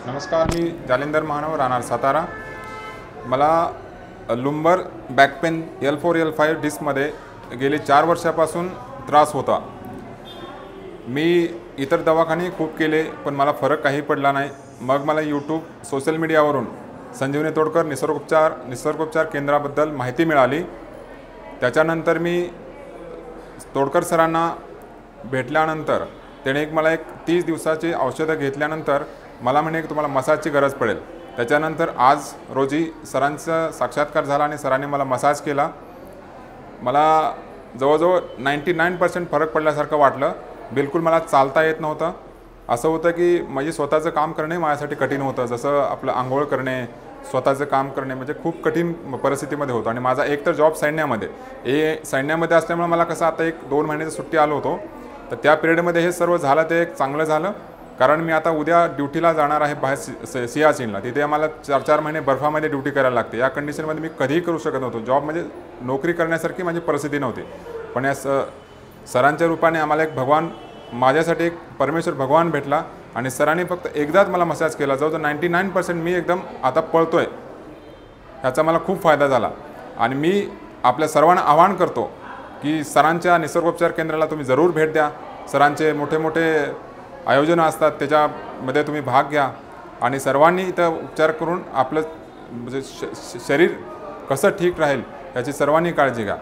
नमस्कार, मी जालिंदर मानव, राहणार सातारा। मला लुंबर बॅक पेन L4 L5 डिस्कमध्ये गेली 4 वर्षापासून त्रास होता। मी इतर दवाखाने खूप केले पण मला फरक काही पडला नाही। मग मला यूट्यूब सोशल मीडियावरून संजीवनी तोडकर निसर्गोपचार केंद्राबद्दल माहिती मिळाली। त्याच्यानंतर मी तोडकर सरांना भेटल्यानंतर त्याने मला 30 दिवसाची औषधं घेतल्यानंतर मला म्हणे की तुम्हाला मसाजची गरज पडेल। त्याच्यानंतर आज रोजी सरांचा साक्षात्कार झाला आणि सरांनी मला मसाज केला। मला जवळजवळ 99% फरक पडल्यासारखं वाटलं। बिलकुल मला चालता येत नव्हतं। असं होतं की माझे स्वतःचं काम करणे माझ्यासाठी कठीण होतं। जसं आपलं आंघोळ करणे, स्वतःचं काम करणे म्हणजे खूप कठीण परिस्थितीमध्ये होतं। आणि माझा एक तर जॉब सैन्यामध्ये असल्यामुळे मला कसं आता 1-2 महिन्याची सुट्टी आलो होतो, तर त्या पिरियडमध्ये हे सर्व झालं ते एक चांगलं झालं। कारण मी आता उद्या ड्युटीला जाणार आहे बाहेर सियाचीनला। तिथे आम्हाला 4-4 महिने बर्फामध्ये ड्युटी करायला लागते। या कंडिशनमध्ये मी कधीही करू शकत नव्हतो। जॉब म्हणजे नोकरी करण्यासारखी माझी परिस्थिती नव्हती। पण या सरांच्या रूपाने आम्हाला माझ्यासाठी एक परमेश्वर भगवान भेटला आणि सरांनी फक्त एकदाच मला मसाज केला। जवळजवळ 99% मी एकदम आता पळतोय। ह्याचा मला खूप फायदा झाला। आणि मी आपल्या सर्वांना आवाहन करतो की सरांच्या निसर्गोपचार केंद्राला तुम्ही जरूर भेट द्या। सरांचे मोठे आयोजन असतात, त्याच्यामध्ये तुम्ही भाग घ्या आणि सर्वांनी इथं उपचार करून आपलं म्हणजे शरीर कसं ठीक राहील याची सर्वांनी काळजी घ्या।